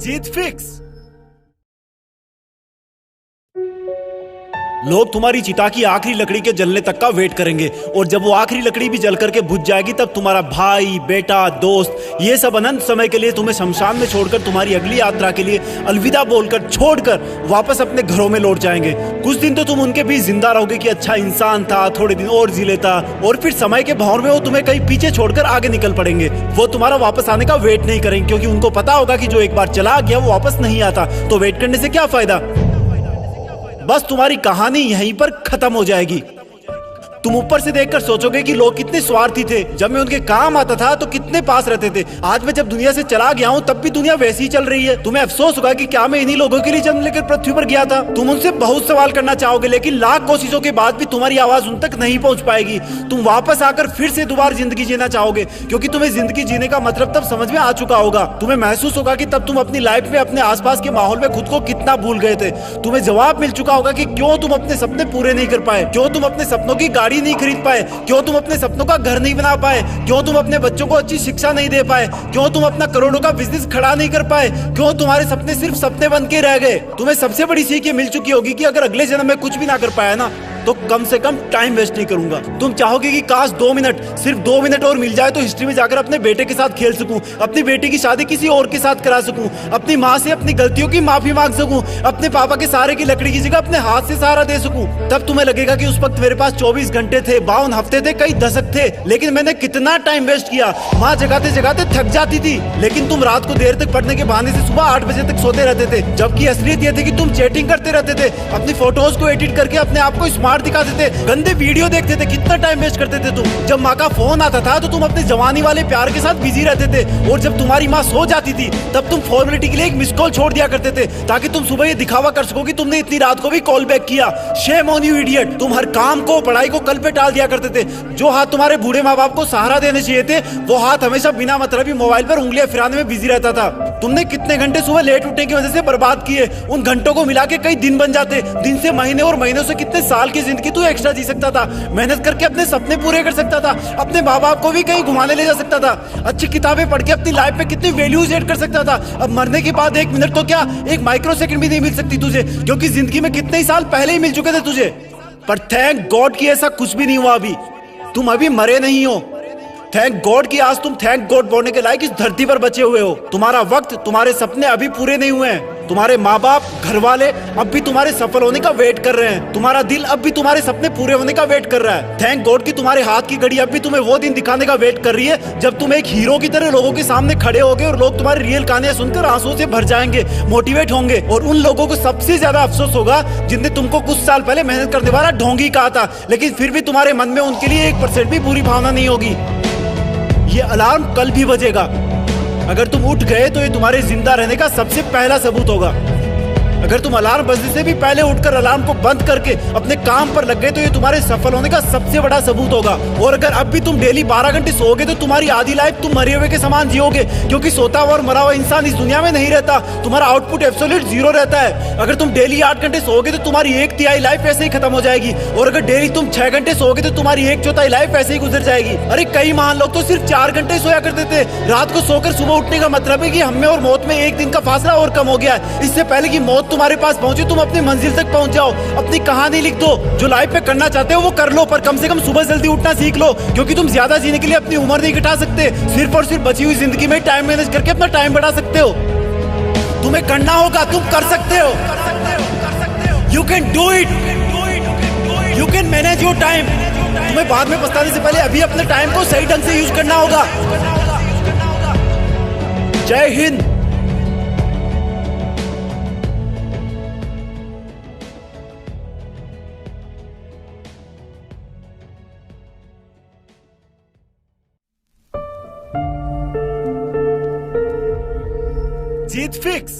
जीत fix. लोग तुम्हारी चिता की आखिरी लकड़ी के जलने तक का वेट करेंगे और जब वो आखिरी लकड़ी भी जल करके बुझ जाएगी तब तुम्हारा भाई, बेटा, दोस्त ये सब अनंत समय के लिए तुम्हें शमशान में छोड़कर तुम्हारी अगली यात्रा के लिए अलविदा बोलकर छोड़कर वापस अपने घरों में लौट जाएंगे। कुछ दिन तो तुम उनके बीच जिंदा रहोगे कि अच्छा इंसान था, थोड़े दिन और जी लेता, और फिर समय के भंवर में वो तुम्हें कहीं पीछे छोड़कर आगे निकल पड़ेंगे। वो तुम्हारा वापस आने का वेट नहीं करेंगे क्योंकि उनको पता होगा कि जो एक बार चला गया वो वापस नहीं आता, तो वेट करने से क्या फायदा। बस तुम्हारी कहानी यहीं पर खत्म हो जाएगी। तुम ऊपर से देखकर सोचोगे कि लोग कितने स्वार्थी थे, जब मैं उनके काम आता था तो कितने पास रहते थे। आज मैं जब दुनिया से चला गया हूँ तब भी दुनिया वैसी ही चल रही है। तुम्हें अफसोस होगा कि क्या मैं इन्हीं लोगों के लिए जन्म लेकर पृथ्वी पर गया था। तुम उनसे बहुत सवाल करना चाहोगे लेकिन लाख कोशिशों के बाद भी तुम्हारी आवाज उन तक नहीं पहुंच पाएगी। तुम वापस आकर फिर से दोबारा जिंदगी जीना चाहोगे क्योंकि तुम्हें जिंदगी जीने का मतलब तब समझ में आ चुका होगा। तुम्हें महसूस होगा कि तब तुम अपनी लाइफ में अपने आसपास के माहौल में खुद को कितना भूल गए थे। तुम्हें जवाब मिल चुका होगा कि क्यों तुम अपने सपने पूरे नहीं कर पाए, क्यों तुम अपने सपनों की गाड़ी नहीं खरीद पाए, क्यों तुम अपने सपनों का घर नहीं बना पाए, क्यों तुम अपने बच्चों को अच्छी शिक्षा नहीं दे पाए, क्यों तुम अपना करोड़ों का बिजनेस खड़ा नहीं कर पाए, क्यों तुम्हारे सपने सिर्फ सपने बन के रह गए। तुम्हें सबसे बड़ी सीख ये मिल चुकी होगी कि अगर अगले जन्म में कुछ भी ना कर पाया ना तो कम से कम टाइम वेस्ट नहीं करूंगा। तुम चाहोगे कि काश 2 मिनट, सिर्फ 2 मिनट और मिल जाए तो हिस्ट्री में जाकर अपने बेटे के साथ खेल सकूं, अपनी बेटी की शादी किसी और के साथ करा सकूं, अपनी माँ से अपनी गलतियों की माफी मांग सकूं, अपने पापा के सहारे की लकड़ी की जगह अपने हाथ से सहारा दे सकूं। तब तुम्हें लगेगा कि उस वक्त मेरे पास 24 घंटे थे, 52 हफ्ते थे, कई दशक थे, लेकिन मैंने कितना टाइम वेस्ट किया। माँ जगाते जगाते थक जाती थी लेकिन तुम रात को देर तक पढ़ने के बहाने से सुबह 8 बजे तक सोते रहते थे, जबकि असलियत यह थी कि तुम चैटिंग करते रहते थे, अपनी फोटोज को एडिट करके अपने आप को स्मार्ट दिखाते थे, गंदे वीडियो देखते थे। कितना टाइम वेस्ट करते थे तुम। जब माँ का फोन आता था तो तुम अपने जवानी वाले प्यार के साथ बिजी रहते थे और जब तुम्हारी माँ सो जाती थी तब तुम फॉर्मेलिटी के लिए एक मिस कॉल छोड़ दिया करते थे ताकि तुम सुबह ये दिखावा कर सको कि तुमने इतनी रात को भी कॉल बैक किया। Shame on you idiot. तुम हर काम को, पढ़ाई को कल पे टाल दिया करते थे। जो हाथ तुम्हारे बूढ़े माँ बाप को सहारा देने चाहिए थे वो हाथ हमेशा बिना मतलब ही मोबाइल पर उंगलियां फिराने में बिजी रहता था। तुमने कितने घंटे सुबह लेट उठने की वजह से बर्बाद किए। उन घंटों को मिला के कई दिन बन जाते। दिन से महीने और महीनों से कितने साल की जिंदगी तू एक्स्ट्रा जी सकता था। मेहनत करके अपने सपने पूरे कर सकता था, अपने माँ बाप को भी कहीं घुमाने ले जा सकता था, अच्छी किताबें पढ़ के अपनी लाइफ में कितनी वैल्यूज ऐड कर सकता था। अब मरने के बाद 1 मिनट तो क्या, 1 माइक्रो सेकंड भी नहीं मिल सकती तुझे क्योंकि जिंदगी में कितने ही साल पहले ही मिल चुके थे तुझे। पर थैंक गॉड कि ऐसा कुछ भी नहीं हुआ। अभी तुम अभी मरे नहीं हो। थैंक गॉड कि आज तुम थैंक गॉड बोलने के लायक इस धरती पर बचे हुए हो। तुम्हारा वक्त, तुम्हारे सपने अभी पूरे नहीं हुए हैं। तुम्हारे माँ बाप, घर वाले अब भी तुम्हारे सफल होने का वेट कर रहे हैं। तुम्हारा दिल अब भी तुम्हारे सपने पूरे होने का वेट कर रहा है। थैंक गॉड कि तुम्हारे हाथ की घड़ी अब भी तुम्हें वो दिन दिखाने का वेट कर रही है जब तुम एक हीरो की तरह लोगों के सामने खड़े होगे और लोग तुम्हारी रियल कहानियां सुनकर आंसुओं से भर जाएंगे, मोटिवेट होंगे। और उन लोगों को सबसे ज्यादा अफसोस होगा जिनने तुमको कुछ साल पहले मेहनत करने वाला ढोंगी कहा था, लेकिन फिर भी तुम्हारे मन में उनके लिए 1% भी बुरी भावना नहीं होगी। ये अलार्म कल भी बजेगा। अगर तुम उठ गए तो ये तुम्हारे जिंदा रहने का सबसे पहला सबूत होगा। अगर तुम अलार्म बजने से भी पहले उठकर अलार्म को बंद करके अपने काम पर लग गए तो ये तुम्हारे सफल होने का सबसे बड़ा सबूत होगा। और अगर अब भी तुम डेली 12 घंटे सोओगे तो तुम्हारी आधी लाइफ तुम मरे हुए के समान जियोगे क्योंकि सोता हुआ और मरा हुआ इंसान इस दुनिया में नहीं रहता। तुम्हारा आउटपुट एब्सोल्यूट 0 रहता है। अगर तुम डेली 8 घंटे सोओगे तो तुम्हारी 1/3 लाइफ ऐसे ही खत्म हो जाएगी और अगर डेली तुम 6 घंटे सोओगे तो तुम्हारी 1/4 लाइफ ऐसे ही गुजर जाएगी। अरे कई महान लोग तो सिर्फ 4 घंटे सोया करते थे। रात को सोकर सुबह उठने का मतलब है कि हम में और मौत में 1 दिन का फासला और कम हो गया है। इससे पहले कि मौत तुम्हारे पास पहुंचे तुम अपनी मंजिल तक पहुंच जाओ। अपनी कहानी लिख दो। जो लाइफ में करना चाहते हो वो कर लो, पर कम से कम सुबह जल्दी उठना सीख लो क्योंकि तुम ज्यादा जीने के लिए अपनी उम्र नहीं घटा सकते। सिर्फ और सिर्फ बची हुई जिंदगी में टाइम मैनेज करके अपना टाइम बढ़ा सकते हो। तुम्हें करना होगा, तुम कर सकते हो। You can do it, you can manage your time. तुम्हें बाद में पछताने से पहले अभी अपने टाइम को सही ढंग से यूज करना होगा। जय हिंद। जीत फिक्स।